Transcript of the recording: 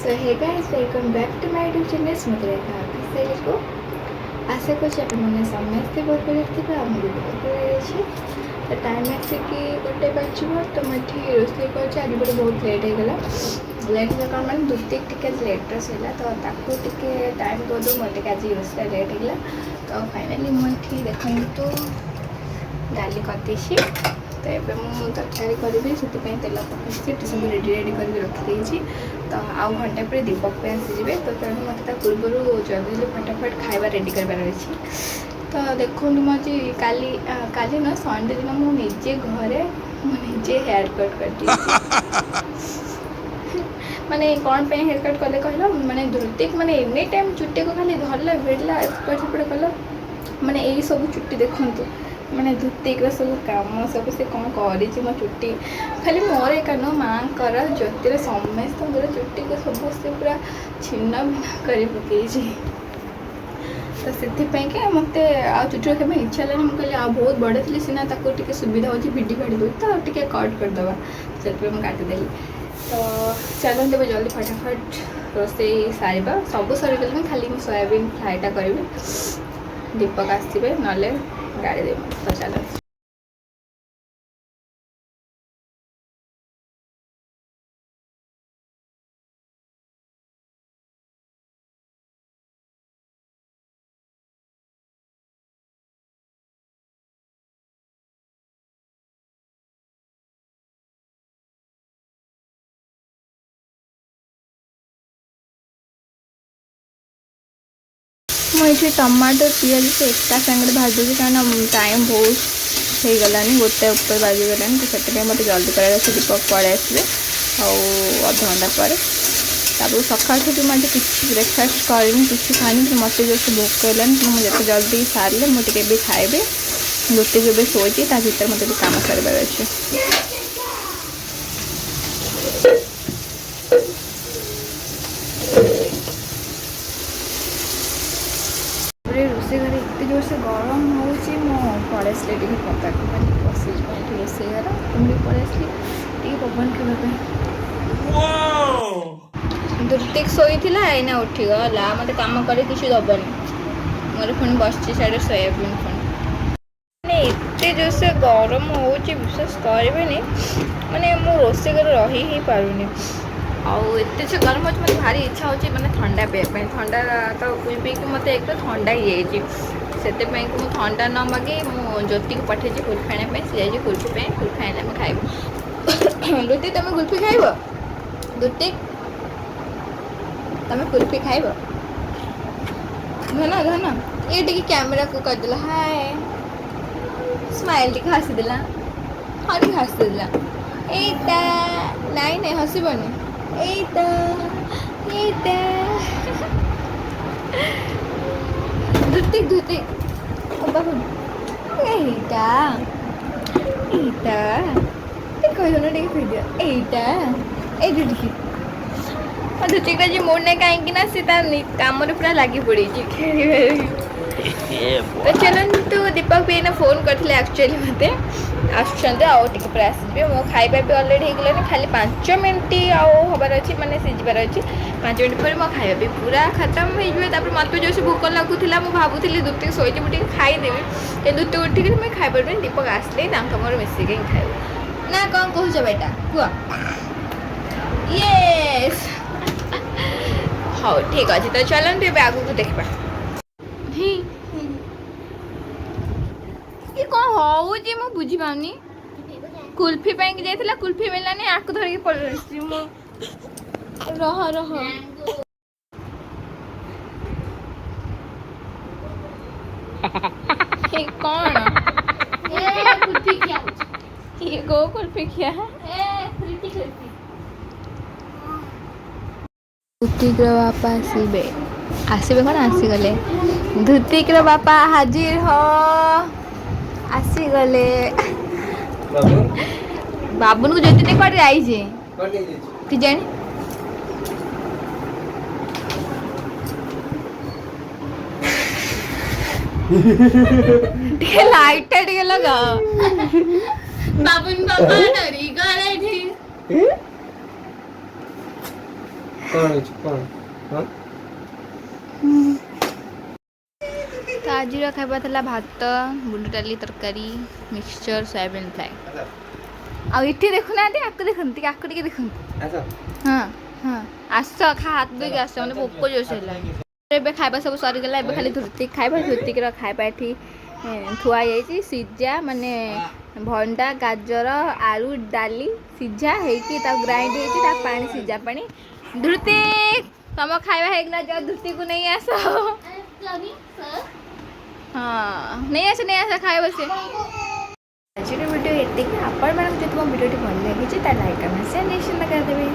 So hey guys welcome back to my YouTube channel Smritirekha official को आशा करछि आपने समस्ते बहुत बढ़िया थे आम भी बहुत बढ़िया अच्छे तो टाइम आसिकी गोटे बाजब तो मुझे रोषे कर आज गोटे बहुत लेट हो गला लेट हो कौन मैंने दुतिक टिके लेट रहा तो ताकू टिके टाइम कर मत आज रोषे लेट हो तो फाइनाली मुझे देखो तो डाली करदेसी तो ये मुझे तरकारी करी से तेल पकड़ी सब रेडी रेडी कर रखी तो आउ घंटे पर दीपक पे आसीजे तो तेणु मत पूर्व जल्दी फटाफट खाଇବା रेडी करार अच्छी तो देखो मुझे काली काली ना संडे दिन मुझे घरे मुझे हेयर कट कर माने कौन पे हेयर कट कले कहल माने धृतिक माने एनी टाइम चुट्टी को खाली धरला भिड़ला एपट सेपट कल माने यही सब चुट्टी देखु मैंने धुतिक सब कम सब से कौन कर मो चुट्टी खाली मोर एक न माँ ज्योतिर समस्त चुट्टी को सब से पूरा छिन्न भिन्न कर पकई तो से मत आ चुट्टी रखा इच्छा है मुझे कहली आ बहुत बड़े थी सीना ताको सुविधा हो भिडी फाड़ी दे तो टे कट करदे से काटिदेली तो चलते तेज जल्दी फटाफट रोसे सारे सब सरीगले खाली सोयाबीन फ्राएटा करी दीपक आसवे ना गाड़ी दे तो चलो मुझे टमाटो पियाज से एका सागर भाजुची कारण टाइम बहुत हो गलानी गोटे ऊपर बाजिगला तो से मत जल्दी कर दीपक पड़े आसवे आध घंटा पर सका भी मुझे किसी ब्रेकफास्ट करें किसी खानी तो मत जो भोक है तो मुझे जल्दी सारे मुझे भी खाइबे गोटे भी शोची भर मत कम कर रोषे घर एत जोर से गरम हो पड़े पता बस रोषे घर तुम पड़े पवन खावाई दुर्तिक शोला एना उठीगला मत कम कर किसी दबनी मोर पुणी बस सोयाबीन मैंने एत जोर से गरम हो विश्वास करें माने मो रोषे घर रही ही पारुनी आते से गरम हो मतलब भारी इच्छा हो मैंने ठंडा पीवाई ठंडा तो पी पी मत एक तो ठंडा ही से मुझे ठंडा न मागे मु ज्योति को पठे कुल्फी आने सी जाए कुल्फी कुल्फी आने आम खाइब दुति तुम कुल्फी खाइब दुति तुम कुल्फी खाइब घन घन ये टी कैमेरा को करदेला हाय स्माइल टी हसीदेला हाँ टी हसीदेला एटा नाई नाई हसबनी एटा एटा धुतिक धुतिक बाबू एटा एटा कह ना टे फिर दिया एटा ए धुतिक धुतिक जी मूड ना कहीं ना सी कम पूरा लगी पड़ी खेल तो चलतु दीपक भी एना फोन करते एक्चुअली मत आसपे आसबे मो खाଇବା भी अलरेडी हो गलानी खाली 5 मिनट हबार अच्छी माने सिजबार अच्छी 5 मिनट पर मो खाଇବା भी पूरा खत्म हो मत जो से भोक लगुला मुझे भावुली दुति शोचे मुझे खाईदेवी तो दुति उठिक मुझे खाई दीपक आसले मोर मिसिक खाइब ना कौन कह बेटा कह यस हाँ ठीक अच्छे तो चलते आगू को देखा ये कौन हो मु बुझी पानी कुल्फी पैंक जाइला कुल्फी मिललानी आक धरिकी पड़े रह रह ये कौन कुल्फी खिया ये गो कुल्फी खिया धुतिक बापा आसबे आसबे कौन आसीगले धुतिक बापा हाजिर हो आसीगले बाबुन को ज्योति कट जाइए कि जानी लाइट टे लगा बाबुन बाबा डरी गले कौन है कौन हाँ तो आज खाଇବା ଥିଲା ଭାତ ବୁଟ ଡାଲି ତରକାରୀ ମିକ୍ସଚର ସୋୟାବିନ ଫ୍ରାଏ ଆଉ ଏଠି ଦେଖୁନାହାନ୍ତି ଆକୁ ଦେଖନ୍ତୁ ଟିକେ ଆକୁ ଟିକେ ଦେଖନ୍ତୁ ऐसा ହଁ ହଁ ଆସ ଖା ହାତ ଧୋଇକି ଆସ ମାନେ ଭୋକ ଜୋରସେ ହେଲାଣି ଏବେ ଖାଇବା ସବୁ ସରିଗଲା ଏବେ ଖାଲି ଧୃତିକ ଖାଇବା ଧୃତିକର ଖାଇବା ଏଠି ଥୁଆ ହେଇଯାଇଛି ସିଝା ମାନେ ଭଣ୍ଡା ଗାଜର ଆଳୁ ଡାଲି ସିଝା ହେଇକି ତାକୁ ଗ୍ରାଇଣ୍ଡ ହେଇଛି ତା ପାଣି ସିଝା ପାଣି ଧୃତିକ ତମ ଖାଇବା ହେଇଗଲା ଯାଅ ଧୃତିକୁ ନେଇ ଆସ हाँ नहीं आस खाए बस आज वीडियो ये आपको जब मो भिडी भल लगी लाइक कमेंट शेयर निश्चिंत करदेवे।